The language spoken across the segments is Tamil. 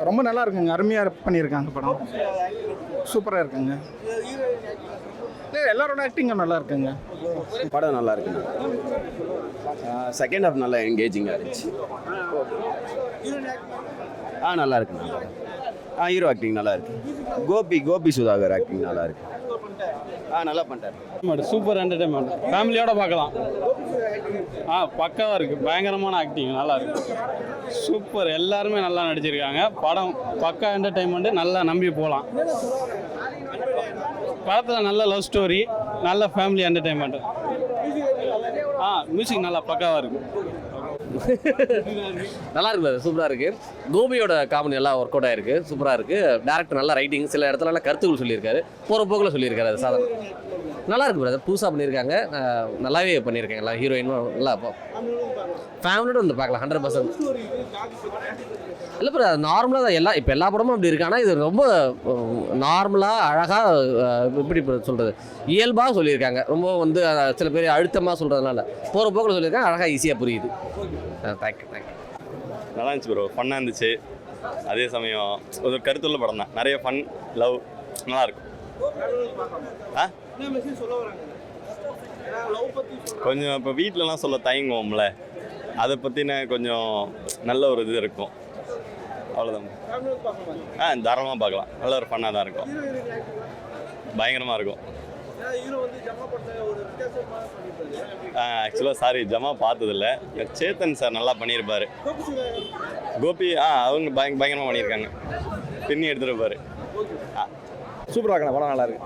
ரொம்ப நல்லா இருக்குங்க, அருமையாக பண்ணியிருக்காங்க படம், சூப்பராக இருக்குங்க. எல்லாரோட ஆக்டிங்கும் நல்லா இருக்குங்க. படம் நல்லா இருக்குங்க. செகண்ட் ஹாஃப் நல்லா என்கேஜிங்காக இருந்துச்சு. நல்லா இருக்குங்க. ஹீரோ ஆக்டிங் நல்லா இருக்கு. கோபி சுதாகர் ஆக்டிங் நல்லா இருக்கு. நல்லா பண்ணிட்டாரு. சூப்பர் என்டர்டைன்மெண்ட், ஃபேமிலியோட பார்க்கலாம். பக்காவாக இருக்குது, பயங்கரமான ஆக்டிங், நல்லா இருக்கு, சூப்பர். எல்லாருமே நல்லா நடிச்சிருக்காங்க. படம் பக்கா என்டர்டைன்மெண்ட்டு, நல்லா நம்பி போகலாம். படத்தில் நல்ல லவ் ஸ்டோரி, நல்ல ஃபேமிலி என்டர்டைன்மெண்ட்டு. மியூசிக் நல்லா பக்காவாக இருக்குது. நல்லா இருக்குது, சூப்பராக இருக்குது. கோபியோட காமெடி நல்லா ஒர்க் அவுட் ஆகிருக்கு, சூப்பராக இருக்குது. டேரக்டர் நல்லா ரைட்டிங், சில இடத்துலலாம் கருத்துக்கள் சொல்லியிருக்காரு, போகிற போக்கில் சொல்லியிருக்காரு. அது சாதாரண நல்லா இருக்குது பிரதர், புதுசாக பண்ணியிருக்காங்க, நல்லாவே பண்ணியிருக்காங்க. எல்லாம் ஹீரோயினும் நல்லா ஃபேமிலியோட வந்து பார்க்கலாம் 100%. இல்லை ப்ரோ, அது நார்மலாக தான் எல்லாம், இப்போ எல்லா படமும் அப்படி இருக்கு. ஆனால் இது ரொம்ப நார்மலாக அழகாக எப்படி சொல்கிறது, இயல்பாக சொல்லியிருக்காங்க. ரொம்ப வந்து சில பேர் அழுத்தமாக சொல்கிறதுனால போகிற போக்கில் சொல்லியிருக்காங்க, அழகாக ஈஸியாக புரியுது. தேங்க்யூ. நல்லா இருந்துச்சு ப்ரோ, ஃபன்னாக இருந்துச்சு. அதே சமயம் ஒரு கருத்துள்ள படம் தான், நிறைய ஃபன், லவ், நல்லாயிருக்கும். கொஞ்சம் இப்போ வீட்டிலலாம் சொல்ல தயங்குவோம்ல, அதை பற்றின கொஞ்சம் நல்ல ஒரு இது இருக்கும், அவ்வளோதான். தாராளமாக பார்க்கலாம், நல்ல ஒரு ஃபன்னாக தான் இருக்கும், பயங்கரமாக இருக்கும். ஆக்சுவலாக ஜமா பார்த்ததில்ல. சேத்தன் சார் நல்லா பண்ணியிருப்பார். கோபி அவங்க பயங்கரமாக பண்ணியிருக்காங்க, பின்னி எடுத்துருப்பாரு. சூப்பராக இருக்கணும், படம் நல்லா இருக்கு,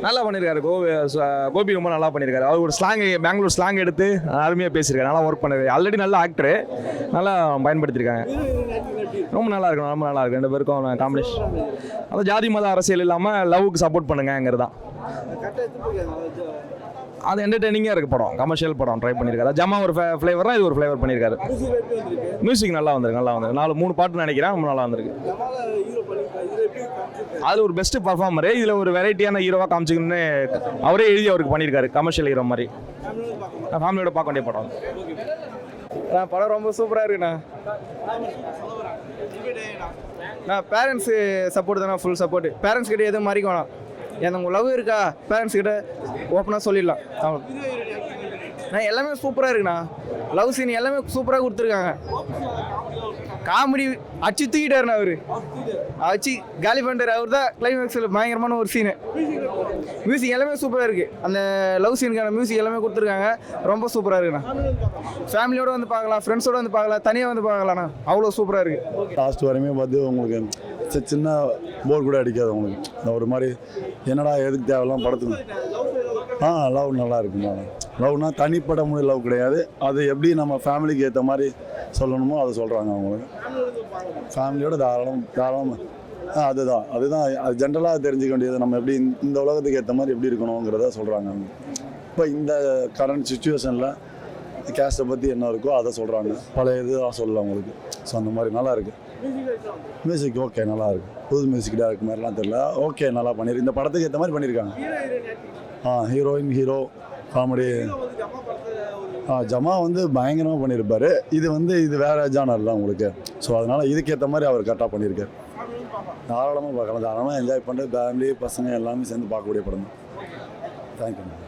நல்லா பண்ணியிருக்காரு. கோபி ரொம்ப நல்லா பண்ணியிருக்காரு. அவர் ஒரு ஸ்லாங், பெங்களூர் ஸ்லாங் எடுத்து அருமையாக பேசியிருக்காரு, நல்லா ஒர்க் பண்ணிருக்காரு. ஆல்ரெடி நல்ல ஆக்டரு, நல்லா பயன்படுத்தியிருக்காங்க. ரொம்ப நல்லா இருக்கும், ரொம்ப நல்லா இருக்கு. 2 பேருக்கும் காம்பினேஷன், அதாவது ஜாதி மத அரசியல் இல்லாமல் லவ்வுக்கு சப்போர்ட் பண்ணுங்கிறது தான். அது என்டர்டெய்னிங்காக இருக்குது படம், கமர்ஷியல் படம் ட்ரை பண்ணியிருக்காரு. ஜமா ஒரு ஃப்ளேவராக, இது ஒரு ஃப்ளேவர் பண்ணியிருக்காரு. மியூசிக் நல்லா வந்திருக்கு, 3 பாட்டு நினைக்கிறேன், ரொம்ப நல்லா வந்திருக்கு. அதில் ஒரு பெஸ்ட் பர்ஃபார்மரு, இதில் ஒரு வெரைட்டியான ஹீரோவாக காமிச்சிக்கணும்னு அவரே எழுதி அவருக்கு பண்ணியிருக்காரு, கமர்ஷியல் ஹீரோ மாதிரி. ஃபேமிலியோட பார்க்க வேண்டிய படம். படம் ரொம்ப சூப்பராக இருக்குண்ணா. பேரண்ட்ஸு சப்போர்ட் தானே, ஃபுல் சப்போர்ட். பேரண்ட்ஸ் கிட்ட எதுவும் மறைக்க வேணாம். எனக்கு லவ் இருக்கா, பேரண்ட்ஸ் கிட்ட ஓப்பனாக சொல்லிடலாம். எல்லாமே சூப்பராக இருக்குண்ணா. லவ் சீன் எல்லாமே சூப்பராக கொடுத்துருக்காங்க. காமெடி அச்சு தூக்கிட்டாருண்ணா, அவர் அச்சு காலி பண்ணிட்டார். அவர் தான் கிளைமேக்ஸில் பயங்கரமான ஒரு சீனு. மியூசிக் எல்லாமே சூப்பராக இருக்குது. அந்த லவ் சீனுக்கான மியூசிக் எல்லாமே கொடுத்துருக்காங்க, ரொம்ப சூப்பராக இருக்குண்ணா. ஃபேமிலியோடு வந்து பார்க்கலாம், ஃப்ரெண்ட்ஸோடு வந்து பார்க்கலாம், தனியாக வந்து பார்க்கலாண்ணா, அவ்வளோ சூப்பராக இருக்குது. லாஸ்ட் வரையுமே பார்த்து உங்களுக்கு சின்ன போர் கூட அடிக்காது உங்களுக்கு. இந்த ஒரு மாதிரி என்னடா எதுக்கு தேவையெல்லாம் படத்துக்கு. லவ் நல்லா இருக்குங்க. லவ்னா தனிப்பட்ட முறை லவ் கிடையாது, அது எப்படி நம்ம ஃபேமிலிக்கு ஏற்ற மாதிரி சொல்லணுமோ அதை சொல்கிறாங்க அவங்களுக்கு. ஃபேமிலியோட தாராளமாக அதுதான் அது ஜென்ரலாக தெரிஞ்சுக்க வேண்டியது. நம்ம எப்படி இந்த உலகத்துக்கு ஏற்ற மாதிரி எப்படி இருக்கணுங்கிறத சொல்கிறாங்க. இப்போ இந்த கரண்ட் சுச்சுவேஷனில் கேஸ்ட்டை பற்றி என்ன இருக்கோ அதை சொல்கிறாங்க, பழைய இதுதான் சொல்லலாம் உங்களுக்கு. ஸோ அந்த மாதிரி நல்லா இருக்குது. மியூசிக் ஓகே, நல்லா இருக்குது. புது மியூசிக் டேரக்டர் மாதிரிலாம் தெரியல, ஓகே நல்லா பண்ணியிருக்கு. இந்த படத்துக்கு ஏற்ற மாதிரி பண்ணியிருக்காங்க. Heroine, hero, comedy. ஜமா வந்து பயங்கரமாக பண்ணியிருப்பார். இது வேறு ஜானர்லாம் உங்களுக்கு. ஸோ அதனால் இதுக்கேற்ற மாதிரி அவர் கரெக்டாக பண்ணியிருக்காரு. தாராளமாக பார்க்கலாம், தாராளமாக என்ஜாய் பண்ணிட்டு ஃபேமிலி பசங்க எல்லாமே சேர்ந்து பார்க்கக்கூடிய படம் தான். தேங்க்யூ.